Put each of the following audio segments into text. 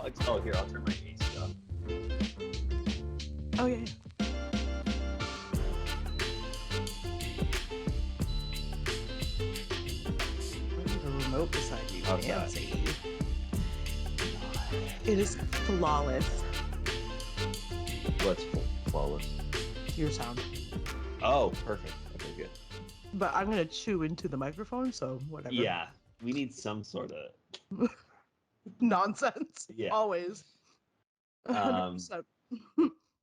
Oh, here, I'll turn my AC off. Oh, yeah. I have a remote beside you. How's that? Fancy. It is flawless. What's flawless? Your sound. Oh, perfect. Okay, good. But I'm going to chew into the microphone, so whatever. Yeah, we need some sort of... Nonsense. Yeah. Always. 100%.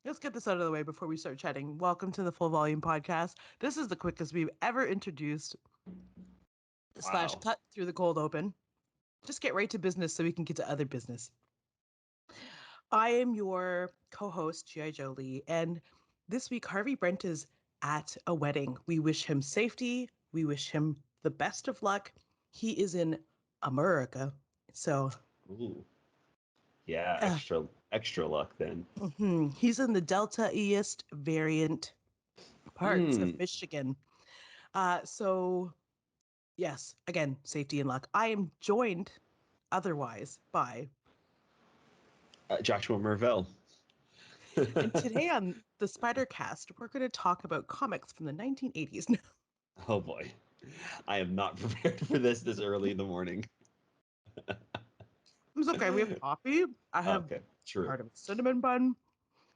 Let's get this out of the way before we start chatting. Welcome to the Full Volume Podcast. This is the quickest we've ever introduced / cut through the cold open. Just get right to business so we can get to other business. I am your co-host, G.I. Jolie, and this week Harvey Brent is at a wedding. We wish him safety. We wish him the best of luck. He is in America, so... Ooh. Yeah, extra luck then. He's in the Delta-iest variant parts of Michigan. So, yes, again, safety and luck. I am joined otherwise by... Joshua Murr-VELL. And today on the Spider-Cast, we're going to talk about comics from the 1980s. Oh boy. I am not prepared for this early in the morning. It's okay. We have coffee. I have part of a cinnamon bun.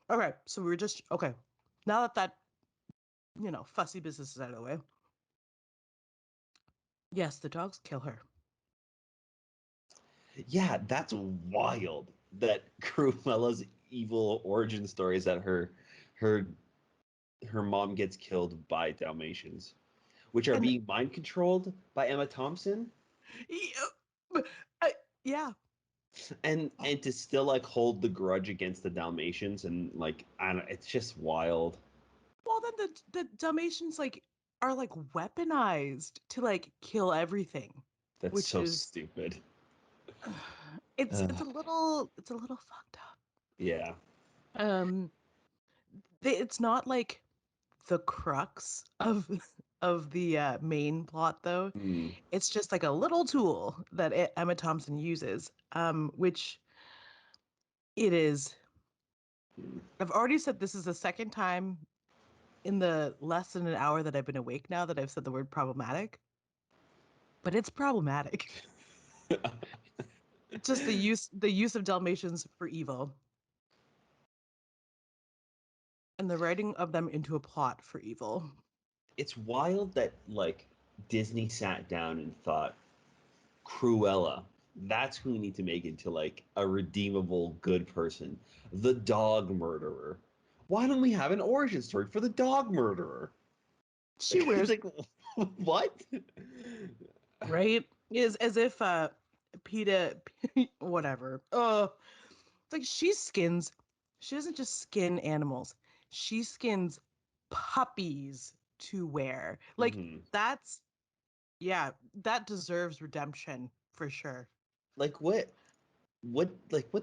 Okay, so we're just... Okay, now that fussy business is out of the way. Yes, the dogs kill her. Yeah, that's wild. That Cruella's evil origin story is that her mom gets killed by Dalmatians, which are being mind controlled by Emma Thompson. Yeah. And to still like hold the grudge against the Dalmatians and like I don't, it's just wild. Well, then the Dalmatians are weaponized to kill everything. That's which so is stupid. It's a little fucked up. Yeah. It's not like the crux of the main plot though. It's just like a little tool that Emma Thompson uses, which it is. I've already said this is the second time in the less than an hour that I've been awake now that I've said the word problematic. But it's problematic. It's just the use of Dalmatians for evil. And the writing of them into a plot for evil. It's wild that like Disney sat down and thought, Cruella, that's who we need to make into like a redeemable good person. The dog murderer. Why don't we have an origin story for the dog murderer? She wears like what? Right? Is as if PETA whatever. Oh, it's like she doesn't just skin animals. She skins puppies to wear. Like that deserves redemption for sure. Like what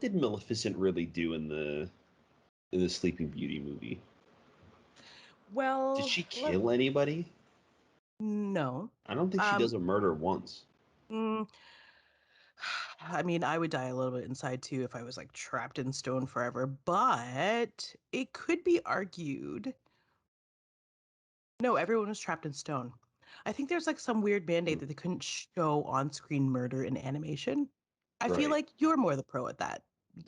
did Maleficent really do in the Sleeping Beauty movie? Well, did she kill anybody? No. I don't think she does a murder once. I mean, I would die a little bit inside too if I was like trapped in stone forever, but it could be argued. No, everyone was trapped in stone. I think there's like some weird mandate that they couldn't show on-screen murder in animation. I feel like you're more the pro at that,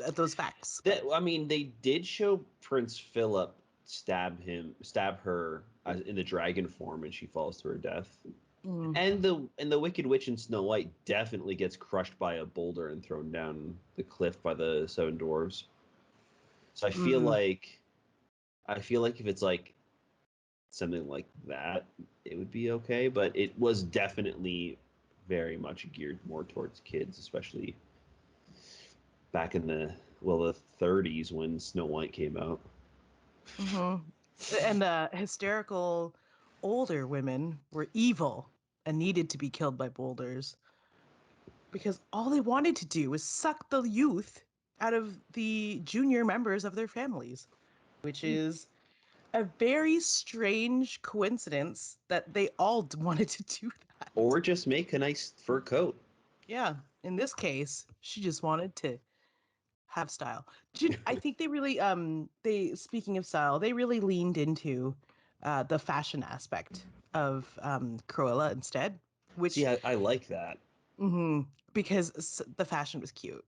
at those facts. I mean, they did show Prince Philip stab her in the dragon form, and she falls to her death. And the Wicked Witch in Snow White definitely gets crushed by a boulder and thrown down the cliff by the seven dwarves. So I feel like if it's like something like that, it would be okay. But it was definitely very much geared more towards kids, especially back in the 30s when Snow White came out. And the hysterical older women were evil and needed to be killed by boulders because all they wanted to do was suck the youth out of the junior members of their families, which is a very strange coincidence that they all wanted to do that. Or just make a nice fur coat. Yeah, in this case, she just wanted to have style. I think they really they speaking of style, they really leaned into the fashion aspect of Cruella instead, See, which I like that. mhm, because the fashion was cute.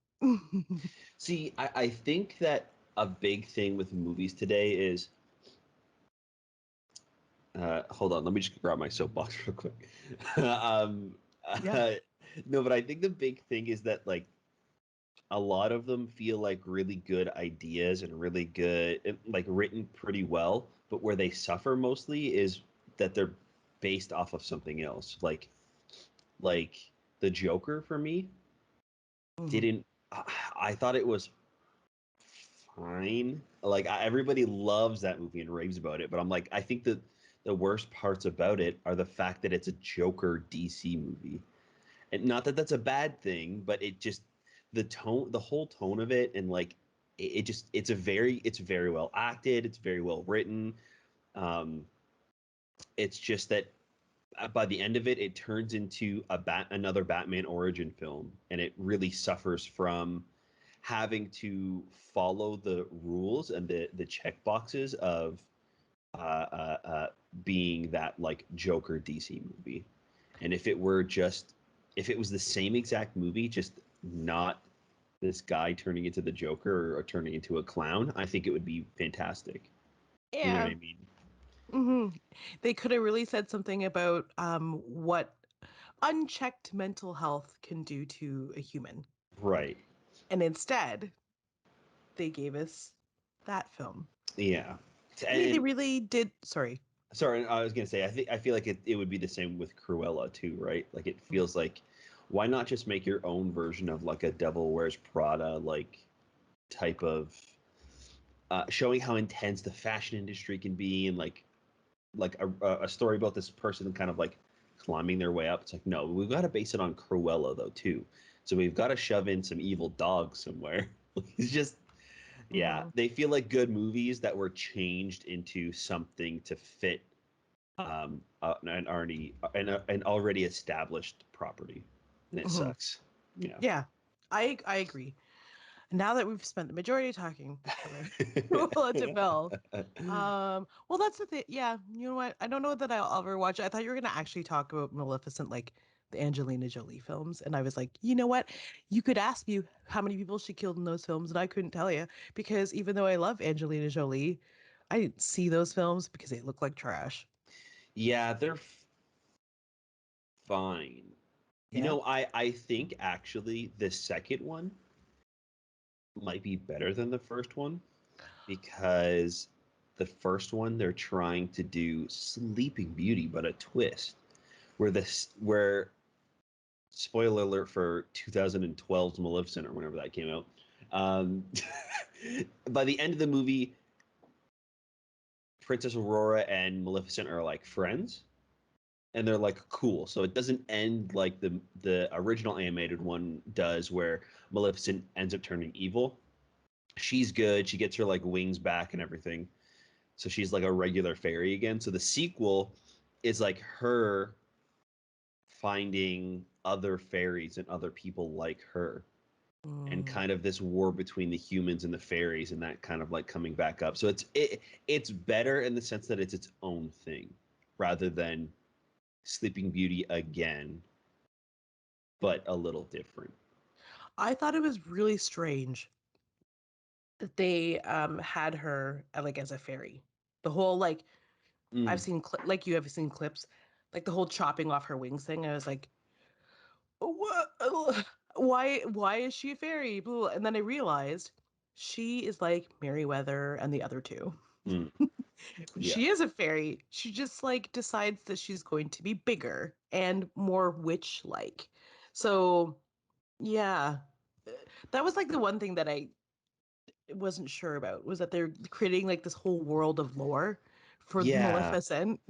See, I think that a big thing with movies today is hold on, let me just grab my soapbox real quick. um, Yeah. uh, no, but I think the big thing is that like a lot of them feel like really good ideas and really good, like written pretty well, but where they suffer mostly is that they're based off of something else. Like the Joker for me Mhm. didn't. I thought it was fine. Like everybody loves that movie and raves about it, but I'm like, I think that the worst parts about it are the fact that it's a Joker DC movie, and not that that's a bad thing, but it just the tone, the whole tone of it, and like it just it's very well acted, it's very well written. Um, it's just that by the end of it, it turns into another Batman origin film, and it really suffers from having to follow the rules and the check boxes of uh, uh, uh, being that like Joker DC movie. And if it was the same exact movie, just not this guy turning into the Joker or turning into a clown, I think it would be fantastic. You know what Yeah. I mean? Hmm. They could have really said something about what unchecked mental health can do to a human. Right. And instead, they gave us that film. Yeah. I mean, they And really did. Sorry. sorry, I was gonna say I feel like it would be the same with Cruella too, right? Like it Mm. feels like why not just make your own version of like a Devil Wears Prada like type of showing how intense the fashion industry can be and like a story about this person kind of like climbing their way up. It's like no, we've got to base it on Cruella though too. So we've got to shove in some evil dogs somewhere. It's just yeah, Hmm. they feel like good movies that were changed into something to fit an already established property, and it Hmm. sucks. Yeah. Yeah, I agree. Now that we've spent the majority talking about Cruella Bell, well, that's the thing. Yeah, you know what? I don't know that I'll ever watch it. I thought you were gonna actually talk about Maleficent, like the Angelina Jolie films, and I was like, you know what? You could ask me how many people she killed in those films, and I couldn't tell you because even though I love Angelina Jolie, I didn't see those films because they look like trash. Yeah, they're fine. You Yeah. know, I think actually the second one might be better than the first one because the first one they're trying to do Sleeping Beauty, but a twist where spoiler alert for 2012's Maleficent or whenever that came out. Um, by the end of the movie, Princess Aurora and Maleficent are like friends, and they're like cool. So it doesn't end like the original animated one does, where Maleficent ends up turning evil. She's good. She gets her like wings back and everything. So she's like a regular fairy again. So the sequel is like her finding other fairies and other people like her and Mm. kind of this war between the humans and the fairies and that kind of like coming back up. So it's better in the sense that it's its own thing rather than Sleeping Beauty again, but a little different. I thought it was really strange that they had her like as a fairy. The whole like I've Mm, seen like you have seen clips, like the whole chopping off her wings thing. I was like, what? Why is she a fairy? Blah. And then I realized she is like Merryweather and the other two. mm, yeah. She is a fairy. She just like decides that she's going to be bigger and more witch-like. So yeah, that was like the one thing that I wasn't sure about was that they're creating like this whole world of lore for Yeah. Maleficent.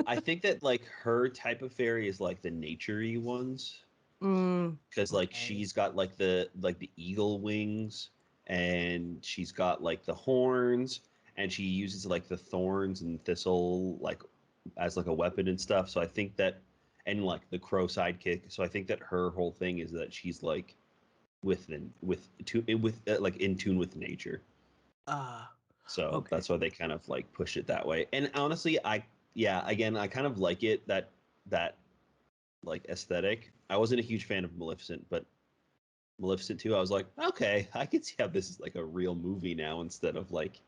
I think that like her type of fairy is like the naturey ones Mm, because like okay. she's got like the eagle wings and she's got like the horns and she uses like the thorns and thistle like as like a weapon and stuff. So I think that and like the crow sidekick. So I think that her whole thing is that she's like with like in tune with nature. Ah, So okay. that's why they kind of like push it that way. And honestly, yeah, again, I kind of like it that like aesthetic. I wasn't a huge fan of Maleficent, but Maleficent 2, I was like, okay, I can see how this is like a real movie now instead of like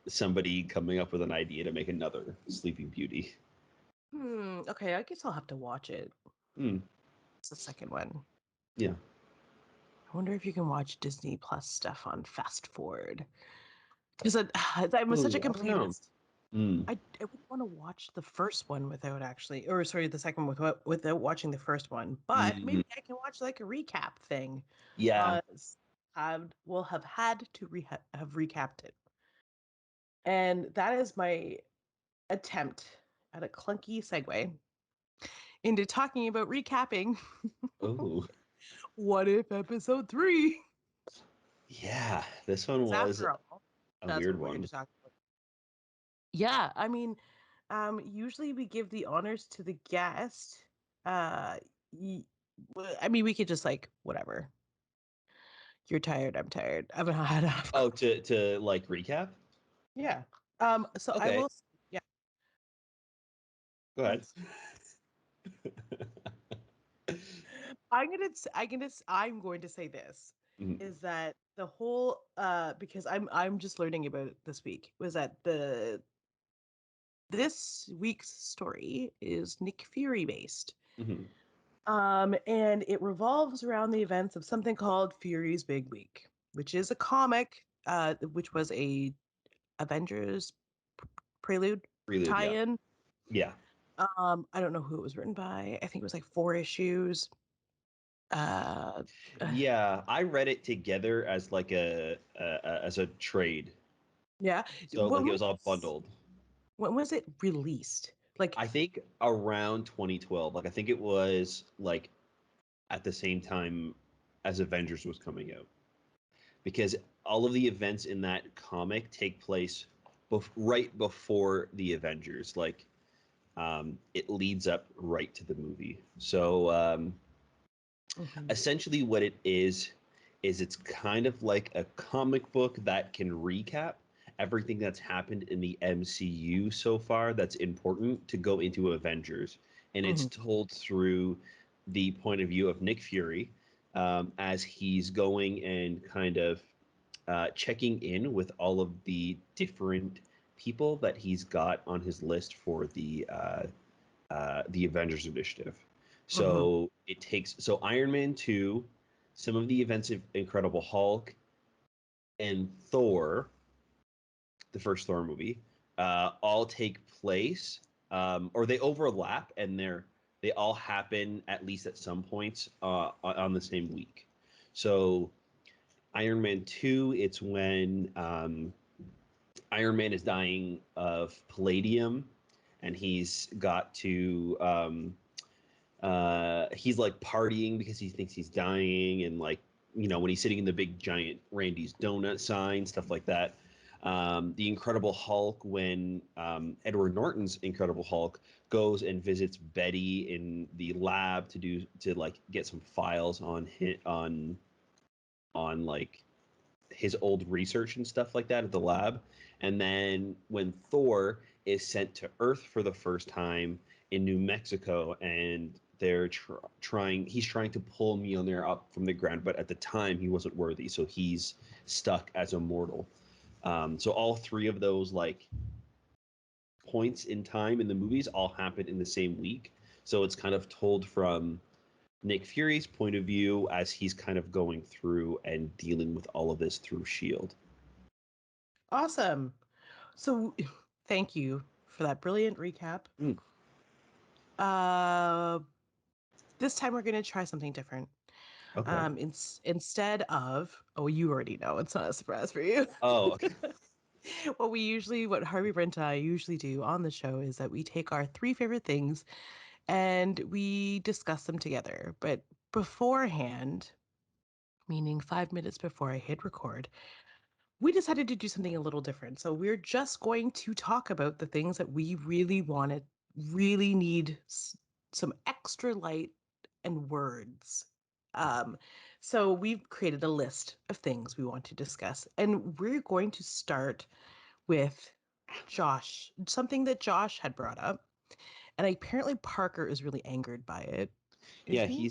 somebody coming up with an idea to make another Sleeping Beauty. Okay, I guess I'll have to watch it. Hmm. It's the second one. Yeah. I wonder if you can watch Disney Plus stuff on fast forward. Because I'm such a Oh, I don't know. completist. Hmm. I wouldn't want to watch the first one without actually, or sorry, the second one without watching the first one. But Hmm. maybe I can watch like a recap thing. Yeah. Will have had to have recapped it, and that is my attempt at a clunky segue into talking about recapping. Oh. What if episode 3? Yeah. This one Because was after all, a that's weird what we're going to one. talk about. Yeah, I mean, usually we give the honors to the guest. Uh, y- I mean, we could just like whatever. You're tired. I'm tired. I've had enough Oh, coffee. to like recap? Yeah. So I Okay. will. Yeah. Go ahead. Let's. I'm going to say this Mhm. is that the whole because I'm just learning about it this week was that the this week's story is Nick Fury based. Mhm. And it revolves around the events of something called Fury's Big Week, which is a comic, which was a Avengers prelude Prelude, yeah. tie-in. Yeah. I don't know who it was written by. I think it was like 4 issues. Uh, uh, Yeah, I read it together as like as a trade. yeah. So like it was all bundled. When was it released? Like, I think around 2012. Like I think it was like at the same time as Avengers was coming out. Because all of the events in that comic take place right before the Avengers. Like it leads up right to the movie. So mhm, essentially what it is it's kind of like a comic book that can recap everything that's happened in the MCU so far that's important to go into Avengers, and it's mhm, told through the point of view of Nick Fury, as he's going and kind of checking in with all of the different people that he's got on his list for the Avengers Initiative. mhm, So it takes Iron Man 2, some of the events of Incredible Hulk, and Thor, the first Thor movie, all take place, or they overlap, and they all happen at least at some points on the same week. So Iron Man 2, it's when Iron Man is dying of palladium, and he's got to he's like partying because he thinks he's dying, and like when he's sitting in the big giant Randy's donut sign, stuff like that. The Incredible Hulk, when Edward Norton's Incredible Hulk goes and visits Betty in the lab to like get some files on like his old research and stuff like that at the lab. And then when Thor is sent to Earth for the first time in New Mexico, and they're he's trying to pull Mjolnir up from the ground, but at the time he wasn't worthy, so he's stuck as a mortal. So all three of those like points in time in the movies all happen in the same week. So it's kind of told from Nick Fury's point of view as he's kind of going through and dealing with all of this through Shield. awesome. So, thank you for that brilliant recap. Mm, Uh, this time we're going to try something different. okay. Instead of, oh, you already know, it's not a surprise for you. Oh, okay. What Harvey Brent and I usually do on the show is that we take our 3 favorite things and we discuss them together. But beforehand, meaning 5 minutes before I hit record, we decided to do something a little different. So we're just going to talk about the things that we really need some extra light and words. Um, So we've created a list of things we want to discuss, and we're going to start with Josh, something that Josh had brought up, and apparently Parker is really angered by it. Is Yeah, he?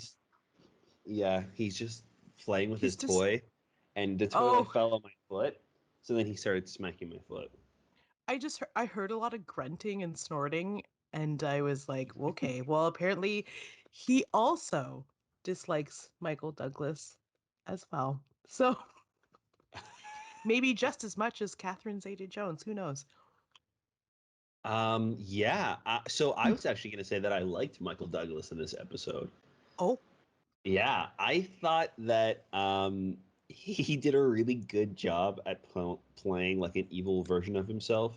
he's just playing with He's his just toy, and the toy oh, fell on my foot. So then he started smacking my foot. I heard a lot of grunting and snorting, and I was like, okay, well apparently he also dislikes Michael Douglas as well. So maybe just as much as Catherine Zeta-Jones. Who knows? Yeah. So I was actually going to say that I liked Michael Douglas in this episode. Oh, Yeah, I thought that he did a really good job at playing like an evil version of himself,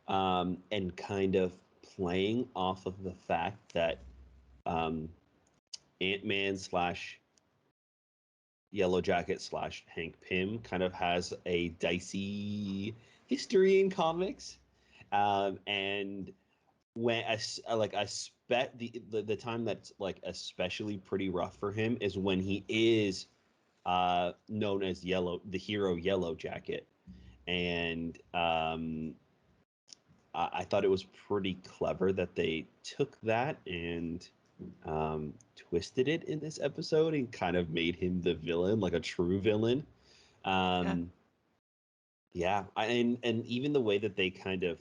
and kind of playing off of the fact that um, Ant-Man slash Yellow Jacket slash Hank Pym kind of has a dicey history in comics, and when like I spec the time that's like especially pretty rough for him is when he is known as the hero Yellow Jacket, and I thought it was pretty clever that they took that and twisted it in this episode and kind of made him the villain, like a true villain. yeah. Um, yeah, and even the way that they kind of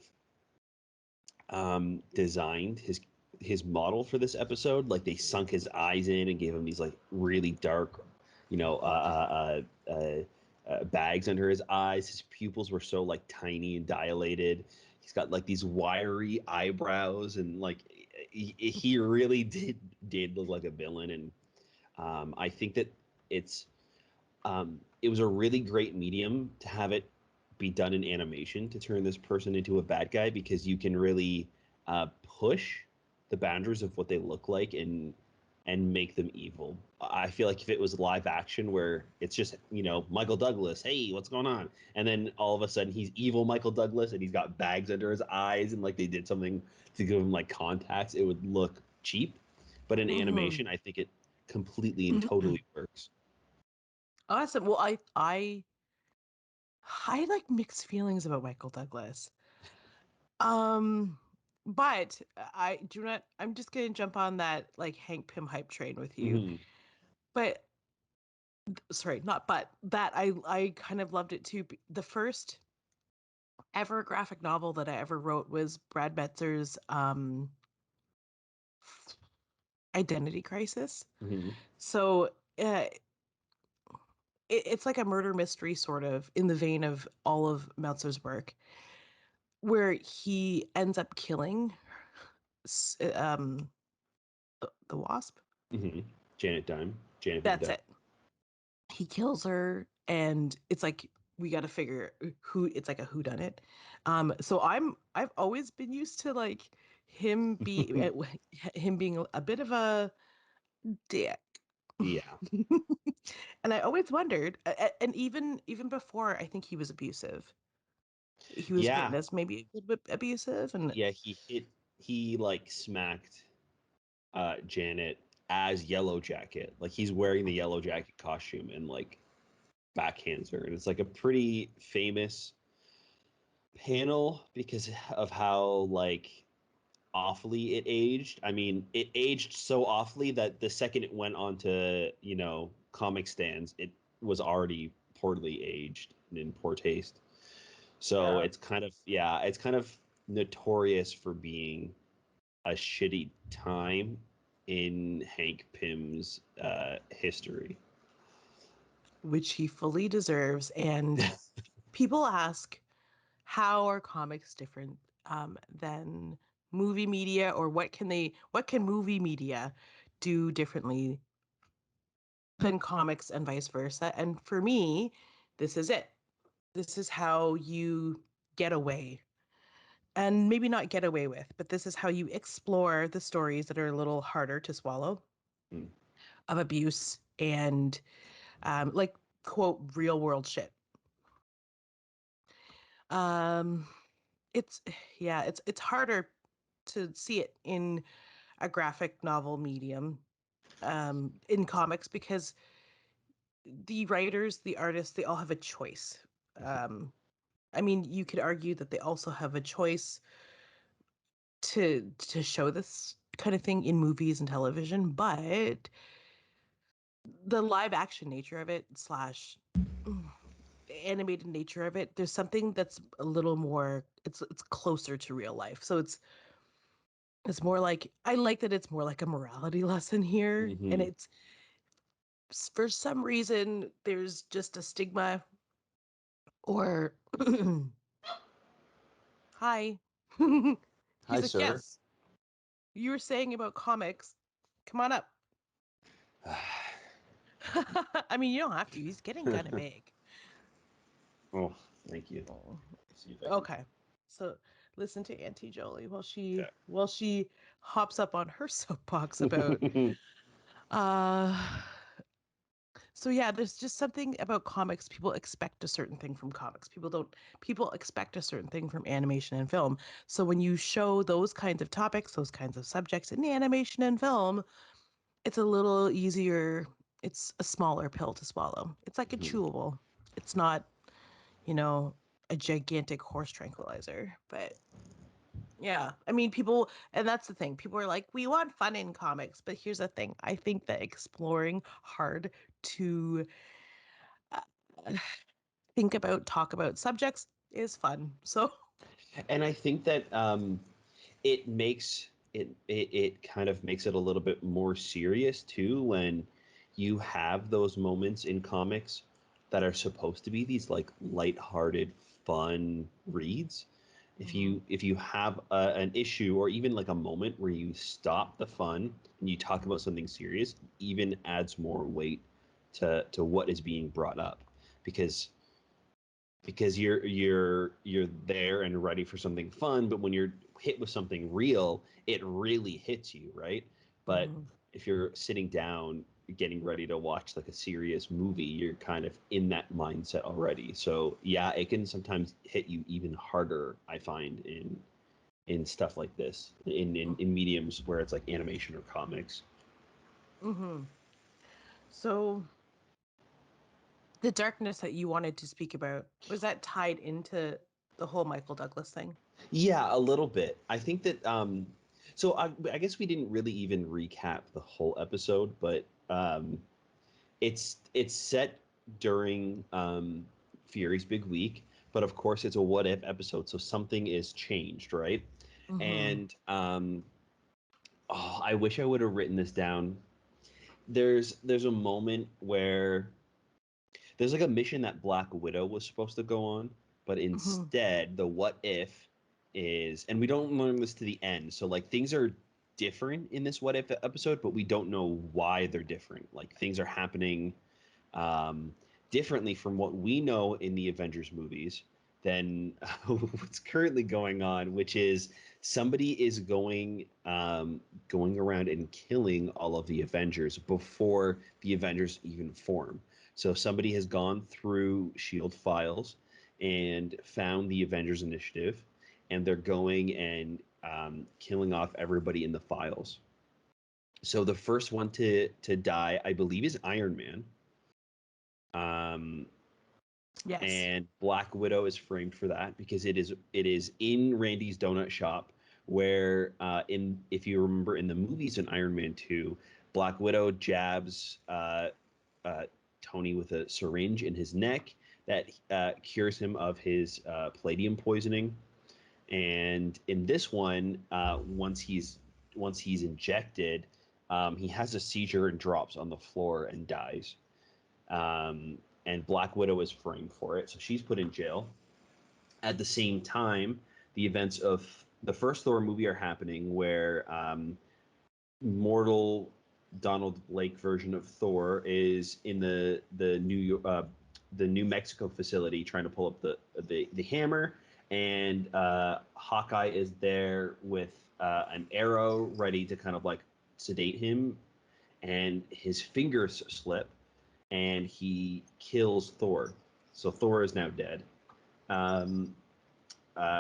designed his model for this episode, like they sunk his eyes in and gave him these like really dark, you know, bags under his eyes. His pupils were so like tiny and dilated. He's got like these wiry eyebrows, and like he really did look like a villain. And I think that it's it was a really great medium to have it be done in animation to turn this person into a bad guy, because you can really push the boundaries of what they look like and make them evil. I feel like if it was live action where it's just, Michael Douglas, hey, what's going on? And then all of a sudden he's evil Michael Douglas and he's got bags under his eyes and like they did something to give him like contacts, it would look cheap. But in Mm-hmm. animation, I think it completely and totally works. Awesome. Well, I like mixed feelings about Michael Douglas. Um, but I do not. I'm just gonna jump on that like Hank Pym hype train with you. Mhm. But sorry, not but that I kind of loved it too. The first ever graphic novel that I ever wrote was Brad Metzer's Identity Crisis. Mhm. So it's like a murder mystery, sort of in the vein of all of Meltzer's work, where he ends up killing the wasp. Mhm. Janet Van That's Dyne. it. He kills her, and it's like we got to figure who. It's like a who done it. So I've always been used to like him being a bit of a dick. Yeah. And I always wondered, and even before, I think he was abusive. He was Yeah. written as maybe a little bit abusive, and Yeah, he like smacked Janet as Yellow Jacket. Like he's wearing the Yellow Jacket costume and like backhands her. And it's like a pretty famous panel because of how like awfully it aged. I mean, it aged so awfully that the second it went on to, comic stands, it was already poorly aged and in poor taste. So yeah, it's kind of notorious for being a shitty time in Hank Pym's history. which he fully deserves. And people ask, how are comics different than movie media, or what can movie media do differently than comics and vice versa? And for me, this is it. This is how you get away, and maybe not get away with, but this is how you explore the stories that are a little harder to swallow Mm. of abuse and like quote real world shit. Um, it's yeah, it's harder to see it in a graphic novel medium, in comics, because the writers, the artists, they all have a choice. I mean, you could argue that they also have a choice to show this kind of thing in movies and television, but the live action nature of it slash animated nature of it, there's something that's a little more, it's closer to real life. So it's more like, I like that it's more like a morality lesson here. And it's, for some reason, there's just a stigma or hi. Hi, He's like, sir. yes, you were saying about comics. Come on up. I mean, you don't have to. He's getting kind of big. Oh, thank you. Oh. See if I can. Okay. So listen to Auntie Jolie while Okay. she hops up on her soapbox about uh so yeah, there's just something about comics. People expect a certain thing from comics. People expect a certain thing from animation and film. So when you show those kinds of topics, those kinds of subjects in the animation and film, it's a little easier. It's a smaller pill to swallow. It's like a chewable. It's not, you know, a gigantic horse tranquilizer. But yeah, I mean, people, and that's the thing. People are like, we want fun in comics. But here's the thing. I think that exploring hard to uh, talk about subjects is fun. So, And I think that it makes it kind of makes it a little bit more serious too when you have those moments in comics that are supposed to be these like lighthearted, fun reads. If you have an issue or even like a moment where you stop the fun and you talk about something serious, even adds more weight to what is being brought up because you're there and ready for something fun, but when you're hit with something real, it really hits you, right? But mhm. if you're sitting down getting ready to watch like a serious movie, you're kind of in that mindset already. So yeah, it can sometimes hit you even harder, I find, in stuff like this, in mediums where it's like animation or comics. Mhm. So the darkness that you wanted to speak about, was that tied into the whole Michael Douglas thing? Yeah, a little bit. I think that so I guess we didn't really even recap the whole episode, but it's set during Fury's big week, but of course it's a what if episode, so something is changed, right? Mm-hmm. And oh, I wish I would have written this down. There's a moment where there's like a mission that Black Widow was supposed to go on, but Mm-hmm. instead the what if is, and we don't learn this to the end. So like things are different in this what if episode, but we don't know why they're different. Like things are happening um, differently from what we know in the Avengers movies than what's currently going on, which is somebody is going around and killing all of the Avengers before the Avengers even form. So somebody has gone through Shield files and found the Avengers Initiative, and they're going and killing off everybody in the files. So the first one to die, I believe, is Iron Man. Um, Yes. and Black Widow is framed for that because it is in Randy's donut shop where in if you remember in the movies in Iron Man 2, Black Widow jabs uh, Tony with a syringe in his neck that cures him of his palladium poisoning. And in this one, once he's injected, he has a seizure and drops on the floor and dies. And Black Widow is framed for it, so she's put in jail. At the same time, the events of the first Thor movie are happening, where mortal Donald Blake version of Thor is in the New Mexico facility trying to pull up the hammer, and Hawkeye is there with an arrow ready to kind of like sedate him, and his fingers slip and he kills Thor. So Thor is now dead. Um,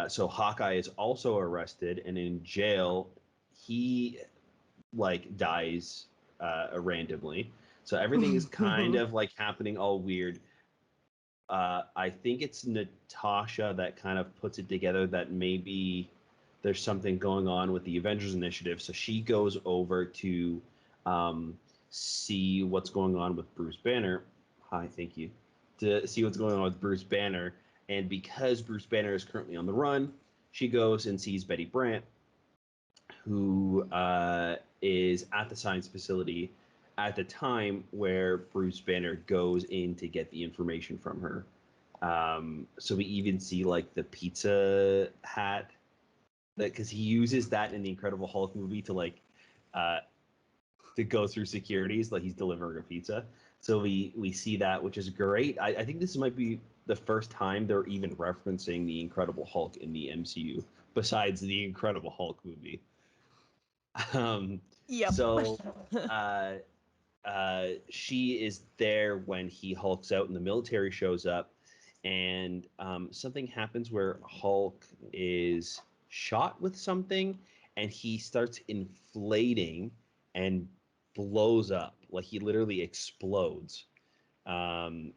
so Hawkeye is also arrested and in jail. He like dies randomly. So everything is kind of like happening all weird. I think it's Natasha that kind of puts it together that maybe there's something going on with the Avengers Initiative. So she goes over to see what's going on with Bruce Banner. Hi, thank you. To see what's going on with Bruce Banner. And because Bruce Banner is currently on the run, she goes and sees Betty Brant, who is at the science facility at the time where Bruce Banner goes in to get the information from her. So we even see like the pizza hat, that because he uses that in the Incredible Hulk movie to like to go through securities, like he's delivering a pizza. So we see that, which is great. I think this might be the first time they're even referencing the Incredible Hulk in the MCU, besides the Incredible Hulk movie. Yep. So she is there when he hulks out and the military shows up, and something happens where Hulk is shot with something, and he starts inflating and blows up. Like he literally explodes. Um,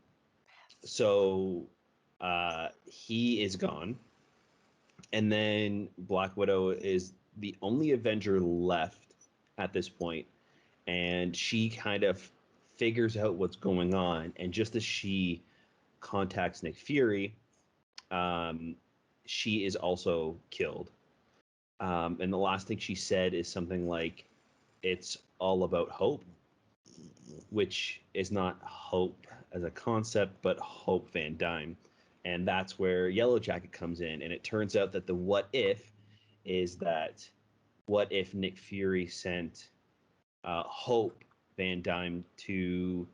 so he is gone. And then Black Widow is the only Avenger left at this point, and she kind of figures out what's going on. And just as she contacts Nick Fury, um, she is also killed. And the last thing she said is something like, "It's all about hope," which is not hope as a concept, but Hope Van Dyne. And that's where Yellow Jacket comes in. And it turns out that the what if is that what if Nick Fury sent Hope Van Dyne to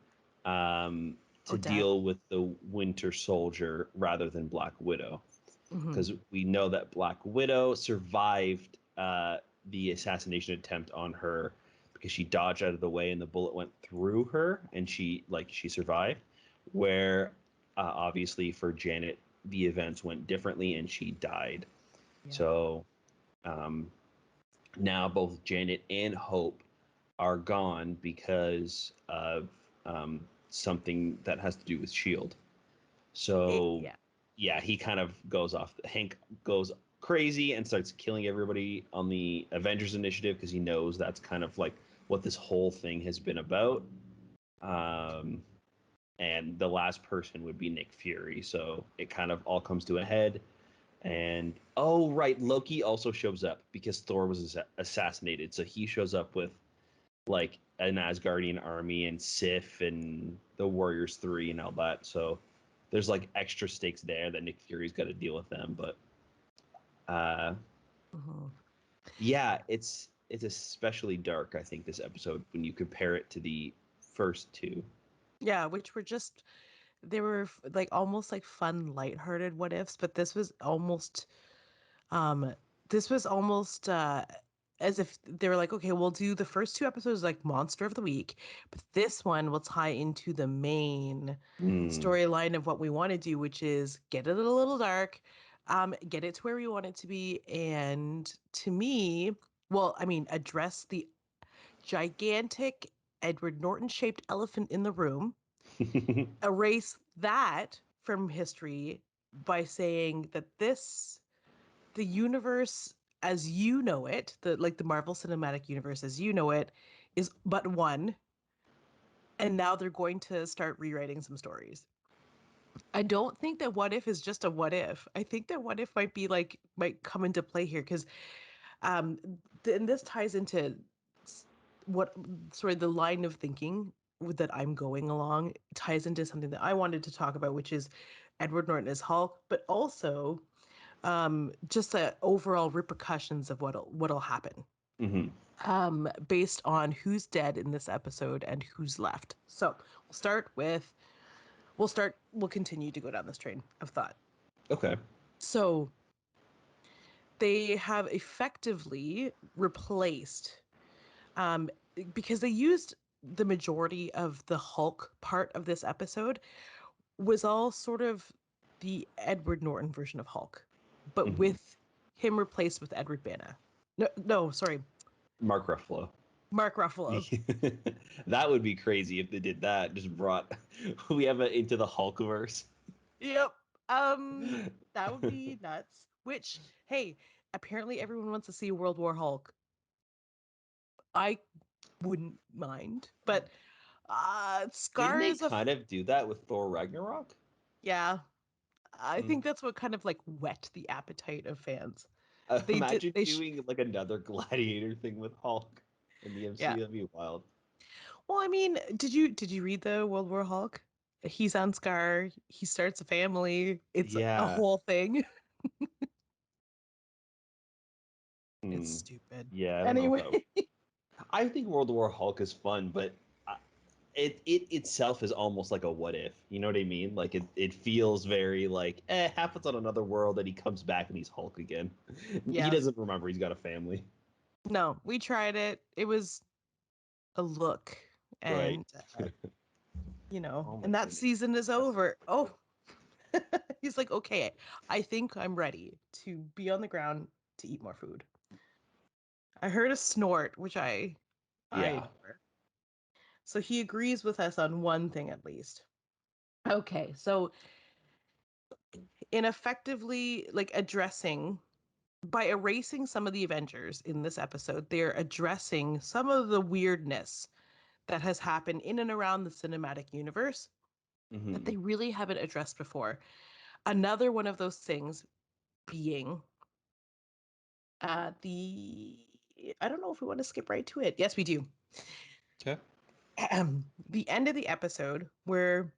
deal with the Winter Soldier rather than Black Widow, because we know that Black Widow survived the assassination attempt on her because she dodged out of the way and the bullet went through her and she survived. Where obviously for Janet the events went differently and she died. Yeah. So now both Janet and Hope are gone because of something that has to do with Shield. So yeah, he kind of goes off. Hank goes crazy and starts killing everybody on the Avengers Initiative because he knows that's kind of like what this whole thing has been about. And the last person would be Nick Fury. So it kind of all comes to a head. And oh right, Loki also shows up because Thor was assassinated. So he shows up with like an Asgardian army and Sif and the Warriors 3 and all that. So there's like extra stakes there that Nick Fury's got to deal with them. But yeah, it's especially dark, I think, this episode when you compare it to the first two. Yeah, which were just, they were like almost like fun, lighthearted what ifs, but this was almost as if they were like, okay, we'll do the first two episodes like Monster of the Week, but this one will tie into the main storyline of what we want to do, which is get it a little dark, get it to where we want it to be, and to me, well, I mean, address the gigantic Edward Norton-shaped elephant in the room, erase that from history by saying that the universe as you know it, the Marvel Cinematic Universe as you know it, is but one. And now they're going to start rewriting some stories. I don't think that what if is just a what if. I think that what if might come into play here because and this ties into the line of thinking that I'm going along ties into something that I wanted to talk about, which is Edward Norton as Hulk, but also just the overall repercussions of what'll happen. Based on who's dead in this episode and who's left. So we'll continue to go down this train of thought. Okay. So they have effectively replaced, because they used the majority of the Hulk part of this episode was all sort of the Edward Norton version of Hulk, but with him replaced with Edward Banner. No, sorry. Mark Ruffalo. Mark Ruffalo. That would be crazy if they did that. Just brought we have it into the Hulkverse. Yep. That would be nuts. Which, hey, apparently everyone wants to see World War Hulk. I wouldn't mind, but Didn't Scar they is kind of do that with Thor Ragnarok? yeah. I think that's what kind of like whet the appetite of fans. They did. Imagine doing like another Gladiator thing with Hulk in the Yeah. MCU. That'd be wild. Well, I mean, did you read the World War Hulk? He's on Scar. He starts a family. It's a Yeah. whole thing. It's Hmm. stupid. Yeah, I don't know if Anyway, that. I think World War Hulk is fun, but it itself is almost like a what if. You know what I mean? Like it feels very like happens on another world, and he comes back and he's Hulk again. He yeah. doesn't remember he's got a family. No, we tried it. It was a look, Right. and Oh my and that goodness. season is That's over. Oh, he's like, okay, I think I'm ready to be on the ground to eat more food. I heard a snort, which I yeah. ignore. So he agrees with us on one thing at least. Okay, so in effectively like addressing by erasing some of the Avengers in this episode, they're addressing some of the weirdness that has happened in and around the cinematic universe that Hmm. they really haven't addressed before. Another one of those things being the I don't know if we want to skip right to it. Yes, we do. Okay. The end of the episode where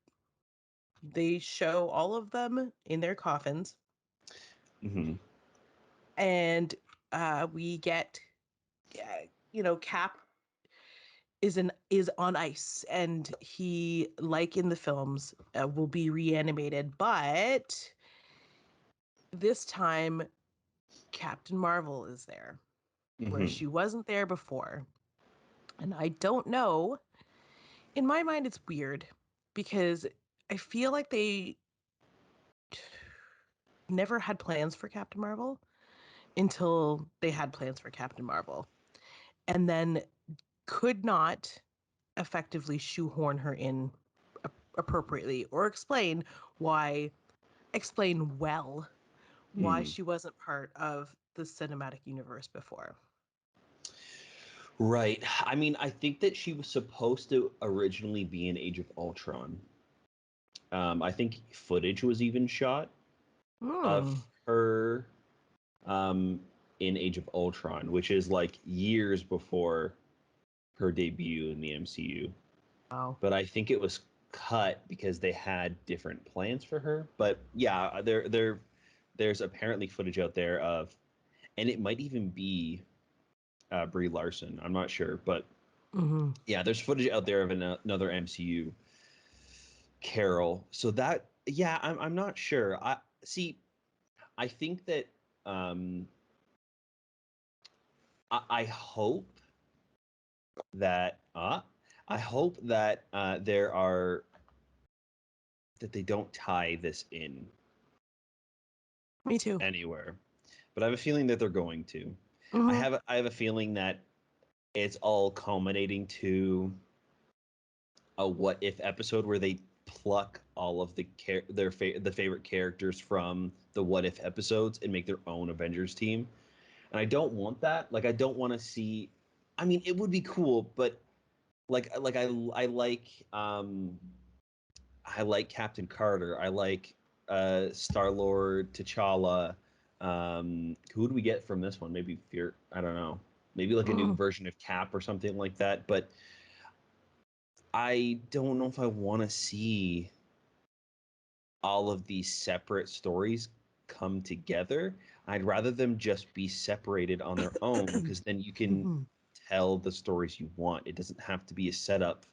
they show all of them in their coffins, Hmm. and we get, Cap is on ice, and he, like in the films, will be reanimated, but this time Captain Marvel is there, where Hmm. she wasn't there before. And I don't know. In my mind, it's weird because I feel like they never had plans for Captain Marvel until they had plans for Captain Marvel, and then could not effectively shoehorn her in appropriately or why explain well why Mm. she wasn't part of the cinematic universe before. Right. I mean, I think that she was supposed to originally be in Age of Ultron. I think footage was even shot of Hmm. her um, in Age of Ultron, which is like years before her debut in the MCU. Wow. But I think it was cut because they had different plans for her. But yeah, there's apparently footage out there of, and it might even be Brie Larson. I'm not sure, but Hmm. yeah, there's footage out there of another MCU Carol. So that yeah, I'm not sure. I see. I think that um, I hope that I hope that there are that they don't tie this in Me too. anywhere, but I have a feeling that they're going to. Hmm. I have a feeling that it's all culminating to a what if episode where they pluck all of the favorite characters from the what if episodes and make their own Avengers team. And I don't want that. Like I don't want to see. I mean, it would be cool, but like I like Captain Carter. I like Star Lord, T'Challa. Who would we get from this one? Maybe Fear. I don't know. Maybe like a new Hmm. version of Cap or something like that. But I don't know if I want to see all of these separate stories come together. I'd rather them just be separated on their own because then you can Hmm. tell the stories you want. It doesn't have to be a setup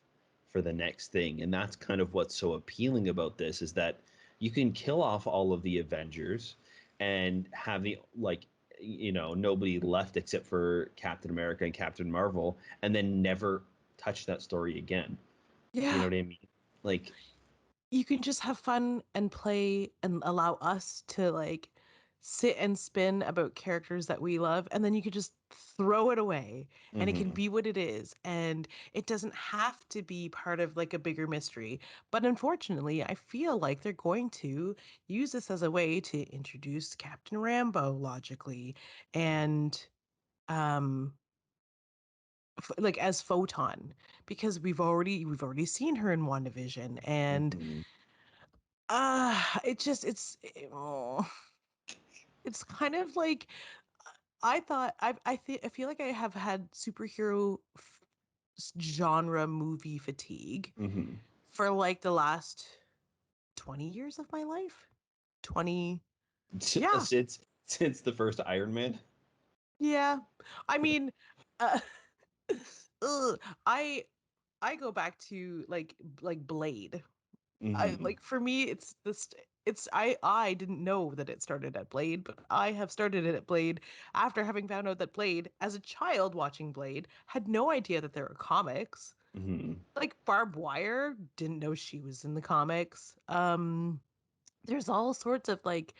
for the next thing. And that's kind of what's so appealing about this is that you can kill off all of the Avengers and have the nobody left except for Captain America and Captain Marvel and then never touch that story again. You know Yeah. what I mean? Like You can just have fun and play and allow us to like sit and spin about characters that we love, and then you could just throw it away and it can be what it is, and it doesn't have to be part of like a bigger mystery. But unfortunately, I feel like they're going to use this as a way to introduce Captain Rambo logically, and um like as Photon, because we've already seen her in WandaVision, and Mm-hmm. oh, it's kind of like I feel like I have had genre movie fatigue Mm-hmm. for like the last 20 years of my life. 20, yeah, Since the first Iron Man. yeah. I mean, uh, ugh, I I go back to like Blade. I Mm-hmm. like for me it's this it's I didn't know that it started at Blade, but I have started it at Blade after having found out that Blade, as a child watching Blade, had no idea that there were comics. Mm-hmm. Like Barb Wire, didn't know she was in the comics. There's all sorts of like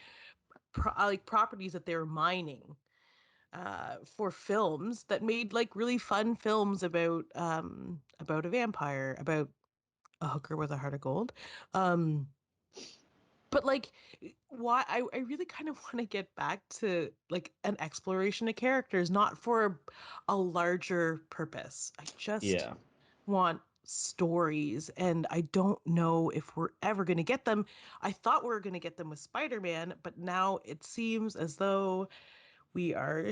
properties that they were mining for films that made like really fun films about a vampire, about a hooker with a heart of gold. Um, but like why I really kind of want to get back to like an exploration of characters, not for a larger purpose. I just Yeah. want stories, and I don't know if we're ever going to get them. I thought we were going to get them with Spider-Man, but now it seems as though we are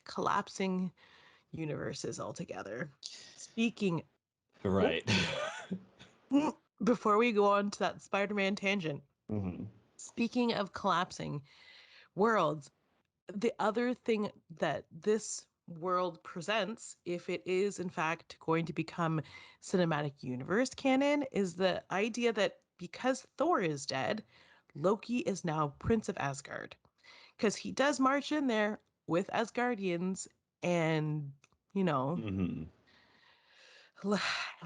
collapsing universes altogether. Speaking, oh, Right. before we go on to that Spider-Man tangent, Mm-hmm. speaking of collapsing worlds, the other thing that this world presents, if it is in fact going to become cinematic universe canon, is the idea that because Thor is dead, Loki is now Prince of Asgard. Because he does march in there with Asgardians and, you know, Mm-hmm.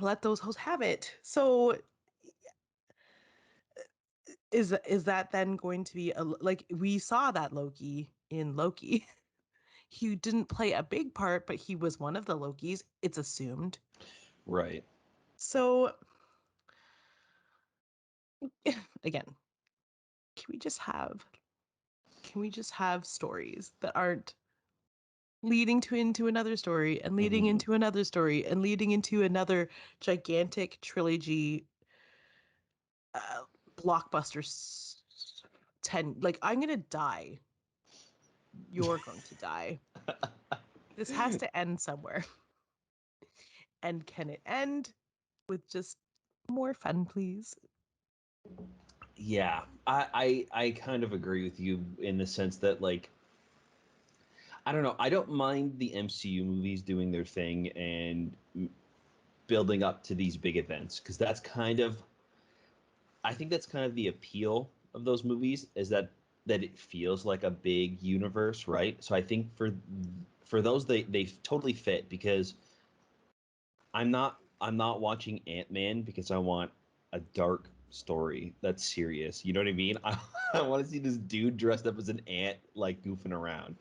let those hoes have it. So is that then going to be like we saw that Loki in Loki? He didn't play a big part, but he was one of the Lokis, it's assumed. Right. So again, can we just have stories that aren't leading to into another story and leading Mm-hmm. into another story and leading into another gigantic trilogy uh, blockbuster 10, like I'm going to die, you're going to die, this has to end somewhere. And can it end with just more fun, please? Yeah, I kind of agree with you in the sense that like I don't know, I don't mind the MCU movies doing their thing and building up to these big events because that's kind of I think that's kind of the appeal of those movies is that it feels like a big universe, right? So I think for those they totally fit because I'm not watching Ant-Man because I want a dark story that's serious. You know what I mean? I want to see this dude dressed up as an ant like goofing around.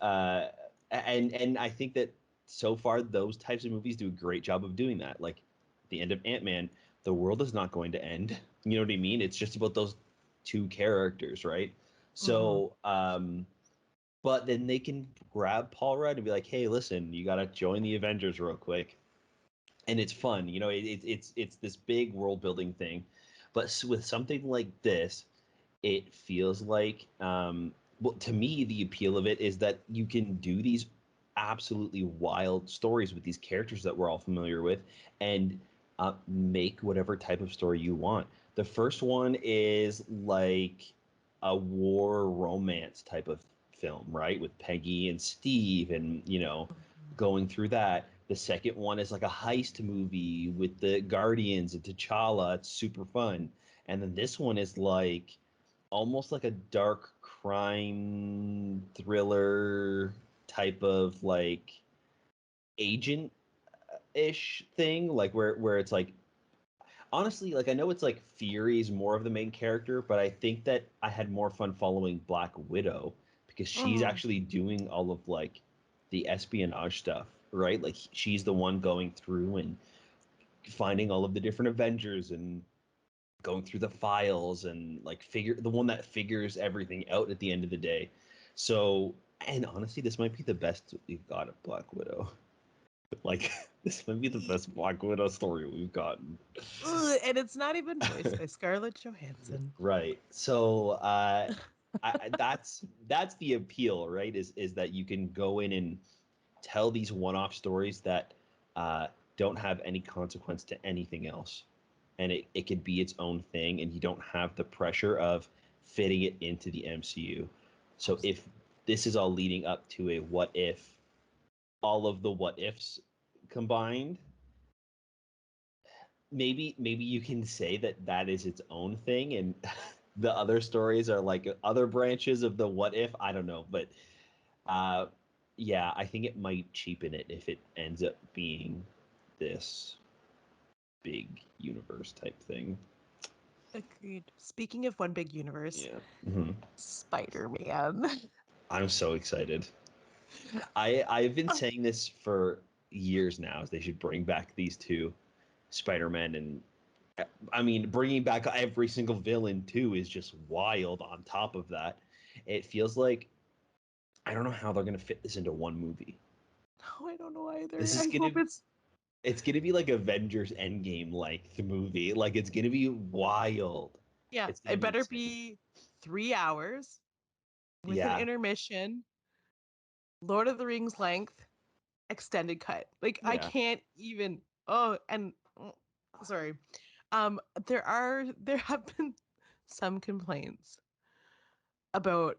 Uh, and I think that so far those types of movies do a great job of doing that. Like the end of Ant-Man, the world is not going to end. You know what I mean? It's just about those two characters, right? Mm-hmm. So, but then they can grab Paul Rudd and be like, "Hey, listen, you got to join the Avengers real quick." And it's fun. You know, it's this big world building thing, but with something like this, it feels like well to me the appeal of it is that you can do these absolutely wild stories with these characters that we're all familiar with and make whatever type of story you want. The first one is like a war romance type of film, right, with Peggy and Steve and going through that. The second one is like a heist movie with the Guardians and T'Challa. It's super fun. And then this one is like almost like a dark crime thriller type of like agent ish thing, like where it's like honestly, like I know it's like Fury's more of the main character, but I think that I had more fun following Black Widow because she's Mm-hmm. actually doing all of like the espionage stuff, right? Like she's the one going through and finding all of the different Avengers and going through the files and like figure the one that figures everything out at the end of the day. So, and honestly, this might be the best we've got at Black Widow. Like this might be the best Black Widow story we've gotten. Ugh, and it's not even voiced by Scarlett Johansson. Right. So that's the appeal, right? Is that you can go in and tell these one-off stories that don't have any consequence to anything else, and it could be its own thing, and you don't have the pressure of fitting it into the MCU. So if this is all leading up to a what if, all of the what ifs combined, maybe you can say that that is its own thing and the other stories are like other branches of the what if. I don't know, but uh yeah, I think it might cheapen it if it ends up being this big universe type thing. Agreed. Speaking of one big universe, Yeah. Hmm. Spider-Man. I'm so excited. I've been saying this for years now, is they should bring back these two Spider-Man. And I mean, bringing back every single villain too is just wild. On top of that, it feels like I don't know how they're gonna fit this into one movie. No, I don't know either. This is I hope gonna it's it's gonna be like Avengers Endgame like the movie. Like it's gonna be wild. yeah, It's gonna it be better insane. be 3 hours with an Yeah, intermission, Lord of the Rings length, extended cut. Like I yeah. can't even and sorry. There have been some complaints about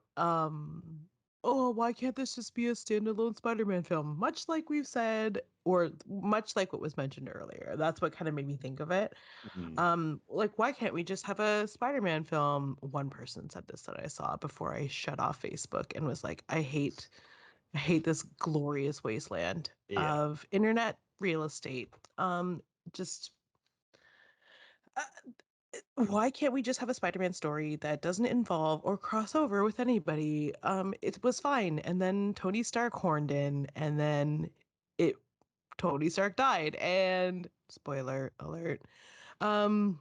oh, why can't this just be a standalone Spider-Man film? Much like we've said, or much like what was mentioned earlier. That's what kind of made me think of it. Mhm. Like why can't we just have a Spider-Man film? One person said this that I saw before I shut off Facebook and was like, I hate this glorious wasteland Yeah. of internet real estate. Just uh, why can't we just have a Spider-Man story that doesn't involve or cross over with anybody? It was fine, and then Tony Stark horned in, and then it Tony Stark died, and spoiler alert. Um,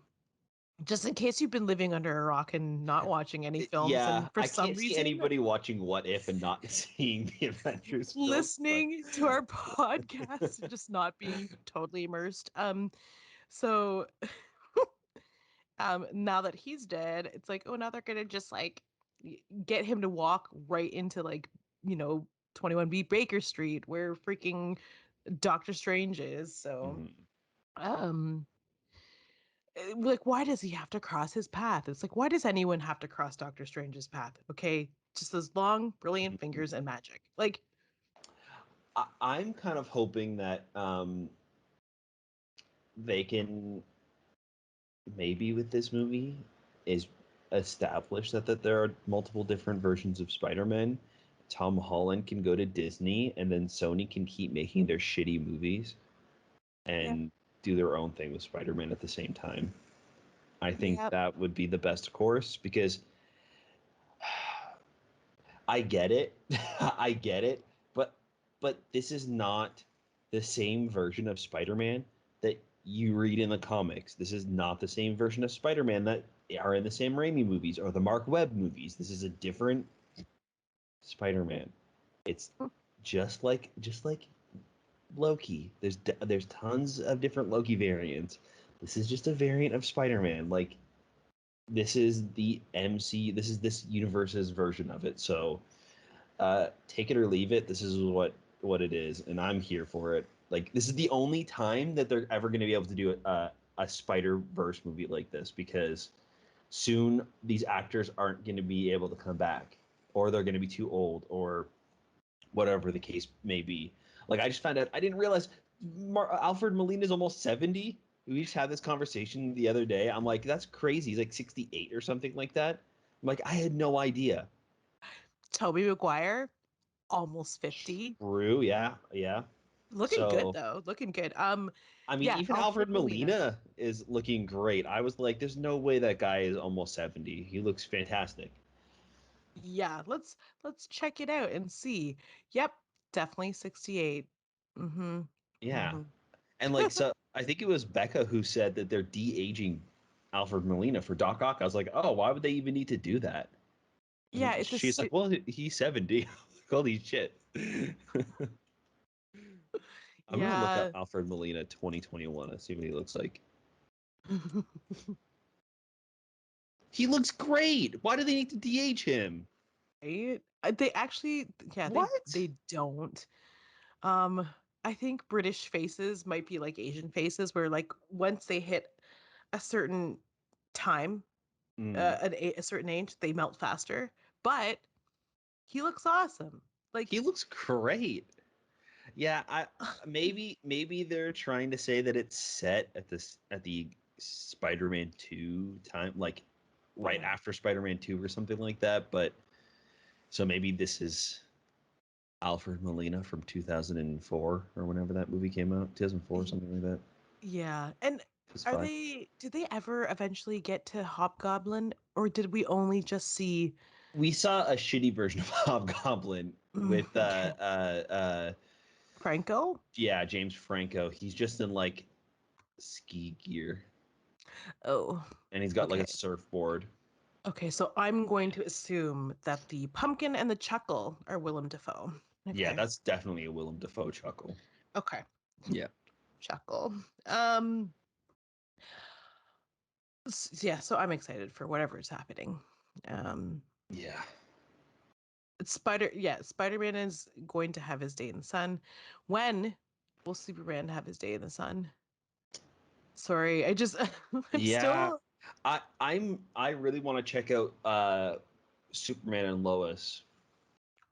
just in case you've been living under a rock and not watching any films, Yeah, and for I some can't see reason anybody watching What If and not seeing the Avengers films, but listening to our podcast and just not being totally immersed. So now that he's dead, it's like, oh, now they're gonna just like get him to walk right into like, you know, 21B Baker Street where freaking Doctor Strange is. So mhm. um like why does he have to cross his path? It's like why does anyone have to cross Doctor Strange's path? Okay, just those long, brilliant Mhm. fingers and magic. Like I'm kind of hoping that they can maybe with this movie is establish that there are multiple different versions of Spider-Man. Tom Holland can go to Disney and then Sony can keep making their shitty movies yeah, and do their own thing with Spider-Man at the same time. I think yeah, that would be the best course because I get it. I get it, but this is not the same version of Spider-Man that you read in the comics. This is not the same version of Spider-Man that are in the Sam Raimi movies or the Mark Webb movies. This is a different Spider-Man. It's just like Loki. There's tons of different Loki variants. This is just a variant of Spider-Man. Like this is the MC. This is this universe's version of it. So take it or leave it. This is what it is, and I'm here for it. Like this is the only time that they're ever going to be able to do a Spider Verse movie like this because soon these actors aren't going to be able to come back, or they're going to be too old, or whatever the case may be. Like I just found out, I didn't realize Alfred Molina is almost 70. We just had this conversation the other day. I'm like, that's crazy. He's like 68 or something like that. I'm like, I had no idea. Toby Maguire almost 50. True. Yeah. Yeah. Looking good So, though. Looking good. I mean, Yeah, even Alfred Alfred Molina. Molina is looking great. I was like, there's no way that guy is almost 70. He looks fantastic. Yeah, let's check it out and see. Yep, definitely 68. Mm-hmm. Yeah. Mm-hmm. And like, so I think it was Becca who said that they're de-aging Alfred Molina for Doc Ock. I was like, oh, why would they even need to do that? Yeah, And it's a she's like, well, he's 70. Holy shit. I'm gonna look up yeah. Alfred Molina 2021 and see what he looks like. He looks great. Why do they need to de-age him? Right? They actually, yeah, What? they don't. Um, I think British faces might be like Asian faces, where like once they hit a certain time, Mm. a certain age, they melt faster. But he looks awesome. Like, He looks great. Yeah, I maybe they're trying to say that it's set at the Spider-Man 2 time, like right yeah, after Spider-Man 2 or something like that, but so maybe this is Alfred Molina from 2004 or whenever that movie came out, 2004 y- something like that. yeah. And are 2005. they? Did they ever eventually get to Hobgoblin, or did we only just see? We saw a shitty version of Hobgoblin with Okay, Franco. yeah, James Franco. He's just in like ski gear Oh, and he's got like okay. a surfboard. Okay, so I'm going to assume that the pumpkin and the chuckle are Willem Dafoe. Yeah, Okay. that's definitely a Willem Dafoe chuckle. Okay. Yeah. Chuckle. Yeah, so I'm excited for whatever is happening. Um Yeah. Spider-Man is going to have his day in the sun. When will Superman have his day in the sun? Sorry, I just I'm Yeah. still I really want to check out Superman and Lois.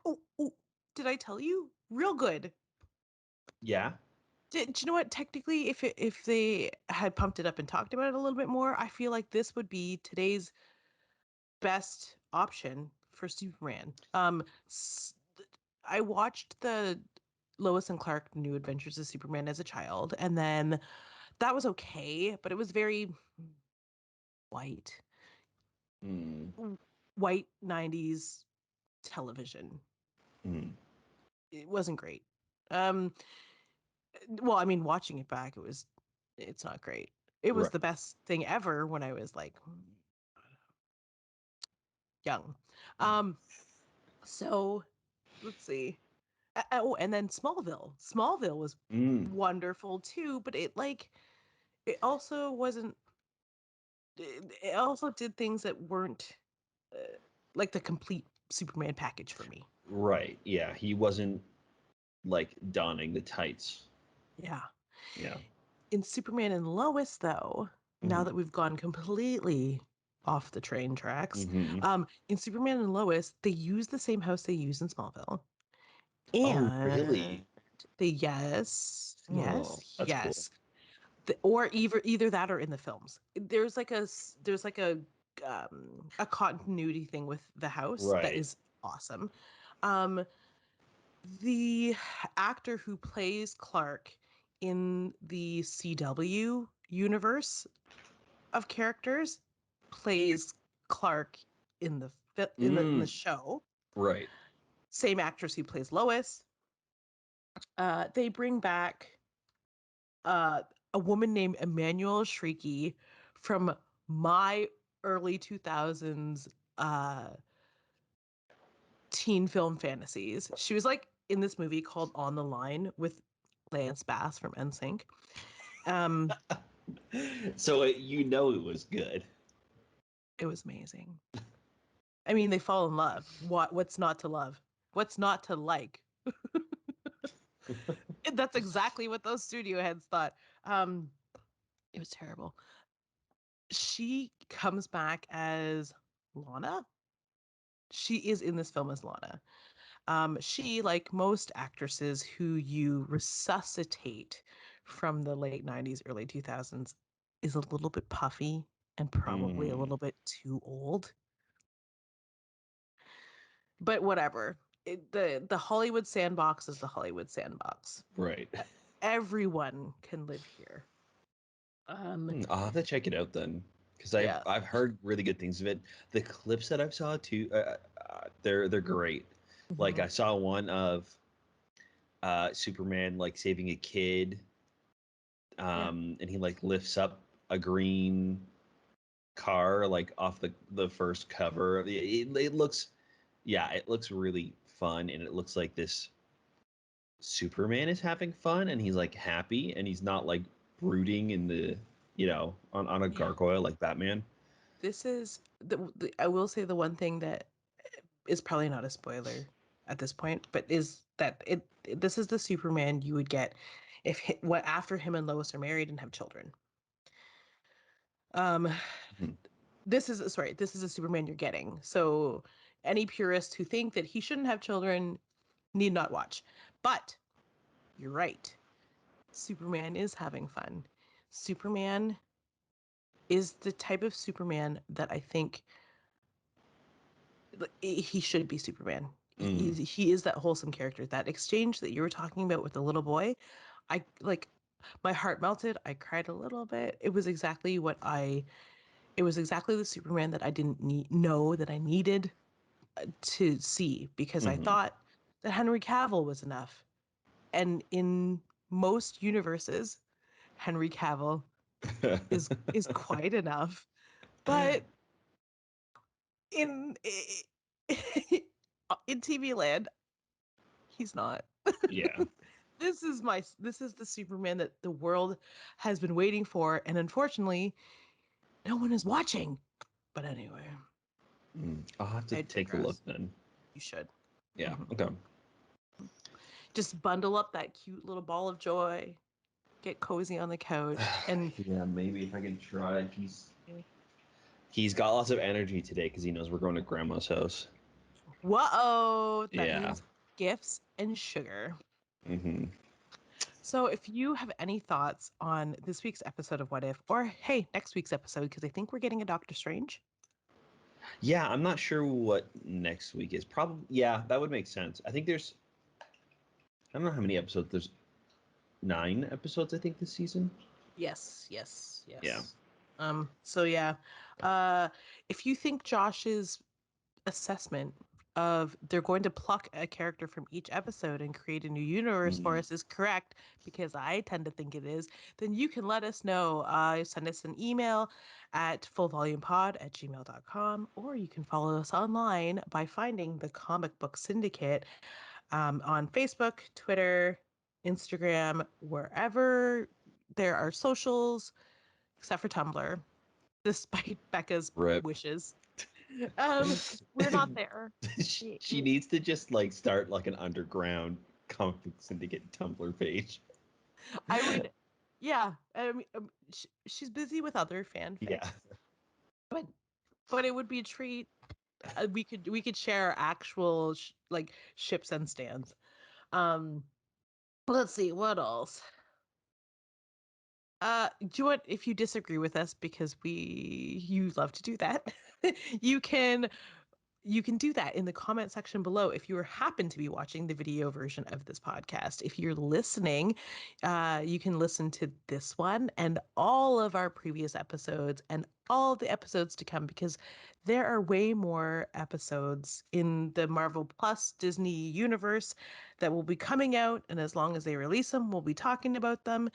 oh, did I tell you? Real good. Yeah. Do you know what? Technically, if they had pumped it up and talked about it a little bit more, I feel like this would be today's best option for Superman. I watched the Lois and Clark New Adventures of Superman as a child, and then that was okay, but it was very white, Mm, white 90s television. mm, It wasn't great. Um, well, I mean, watching it back, it's not great. It was right. the best thing ever when I was like young. Um, so let's see. Oh, and then Smallville. Smallville was Mm, wonderful too, but it also wasn't. It also did things that weren't uh, like the complete Superman package for me. right. Yeah. He wasn't like donning the tights. Yeah. Yeah. In Superman and Lois, though, now Mm, that we've gone completely off the train tracks, hmm. in Superman and Lois, they use the same house they use in Smallville. Oh, And really? Oh, that's cool. yes. Or either that or in the films. There's like a continuity thing with the house that Right. is awesome. Um, the actor who plays Clark in the CW universe of characters plays Clark in the in the Mm, show. right. Same actress who plays Lois. They bring back uh, a woman named Emmanuel Shrieky from my early 2000s teen film fantasies. She was like in this movie called On the Line with Lance Bass from NSYNC. Um, So you know it was good. it was amazing. I mean, they fall in love. What's not to love? What's not to like? That's exactly what those studio heads thought. Um, it was terrible. She comes back as Lana. She is in this film as Lana. She, like most actresses who you resuscitate from the late 90s, early 2000s, is a little bit puffy and probably a Mm, little bit too old. But whatever. the Hollywood sandbox is the Hollywood sandbox. Right. Everyone can live here. I'll have to check it out then, because Yeah. I've heard really good things of it. The clips that I've saw too, they're great. Like Mhm. I saw one of Superman like saving a kid, Yeah. and he like lifts up a green car like off the first cover. It looks, yeah, it looks really fun, and it looks like this Superman is having fun, and he's like happy, and he's not like brooding in the, on a Yeah. gargoyle like Batman. This is I will say the one thing that is probably not a spoiler at this point, but is that this is the Superman you would get if what after him and Lois are married and have children. Um, Mhm. this is a Superman you're getting. So any purists who think that he shouldn't have children need not watch. But you're right. Superman is having fun. Superman is the type of Superman that I think he should be Superman. Mm. He is that wholesome character. That exchange that you were talking about with the little boy, I like my heart melted. I cried a little bit. It was exactly the Superman that I didn't know that I needed to see because I Hmm. thought that Henry Cavill was enough. And in most universes, Henry Cavill is quite enough. But in in TV land, he's not. Yeah. This is the Superman that the world has been waiting for, and unfortunately, no one is watching. But anyway, I'll have to I take a look digress. then. You should. Yeah. Mhm. Okay. Just bundle up that cute little ball of joy, get cozy on the couch, and Yeah, maybe if I can try. He's got lots of energy today because he knows we're going to grandma's house. whoa, that Yeah. means gifts and sugar. Hmm. So, if you have any thoughts on this week's episode of What If, or hey, next week's episode, because I think we're getting a Doctor Strange. Yeah, I'm not sure what next week is. Probably, yeah, that would make sense. I think I don't know how many episodes. There's 9 episodes, I think, this season. Yes, yes, Yeah. yes. So yeah. Uh if you think Josh's assessment of they're going to pluck a character from each episode and create a new universe for Mm. us is correct, because I tend to think it is, then you can let us know. Send us an email at fullvolumepod@gmail.com, or you can follow us online by finding the Comic Book Syndicate on Facebook, Twitter, Instagram, wherever there are socials, except for Tumblr, despite Becca's Rip. wishes. Um, we're not there. She needs to just like start like an underground comic book syndicate Tumblr page. I would, yeah. I mean, she's busy with other Yeah. fanfics, but it would be a treat. We could share actual like ships and stands. Um, let's see what else. Do you want, if you disagree with us, because you love to do that, you can do that in the comment section below if you happen to be watching the video version of this podcast. If you're listening, you can listen to this one and all of our previous episodes and all the episodes to come, because there are way more episodes in the Marvel Plus Disney universe that will be coming out. And as long as they release them, we'll be talking about them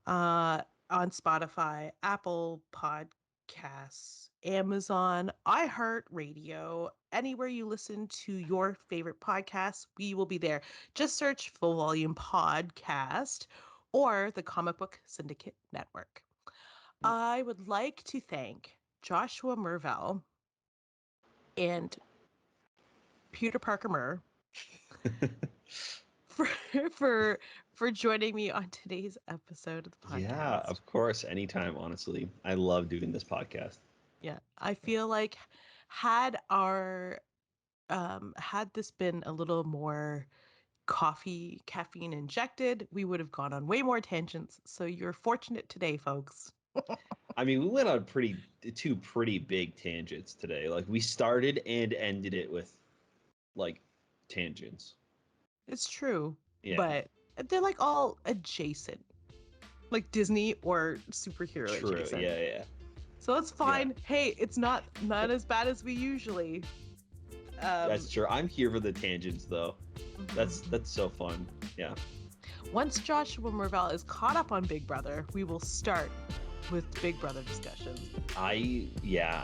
uh, on Spotify, Apple Podcasts, Amazon, iHeartRadio, anywhere you listen to your favorite podcasts, we will be there. Just search Full Volume Podcast or the Comic Book Syndicate Network. I would like to thank Joshua Murr-VELL and Peter Parker Murr for for joining me on today's episode of the Yeah, podcast. of course, anytime, honestly. I love doing this podcast. Yeah, I feel like had our had this been a little more caffeine injected, we would have gone on way more tangents. So you're fortunate today, folks. I mean, we went on two pretty big tangents today. Like we started and ended it with like tangents. It's true. Yeah. But they're like all adjacent. Like Disney or superhero adjacent. Yeah. So it's fine. Yeah. Hey, it's not as bad as we usually. That's true. I'm here for the tangents, though. That's so fun. Yeah. Once Joshua Murr-VELL is caught up on Big Brother, we will start with Big Brother discussions. I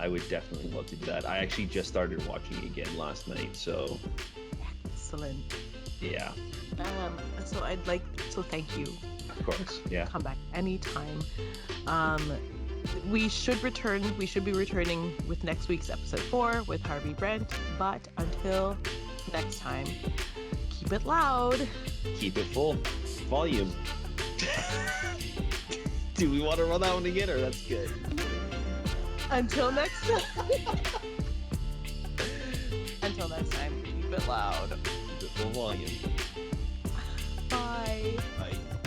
would definitely love to do that. I actually just started watching it again last night, so. Excellent. Yeah. So thank you. Of course. Yeah. Come back anytime. We should be returning with next week's episode 4 with Harvey Brent, but until next time, keep it loud. Keep it full. Volume. Do we want to run that one again, or that's good? Until next time. Until next time, keep it loud. Keep it full volume. Bye. Bye.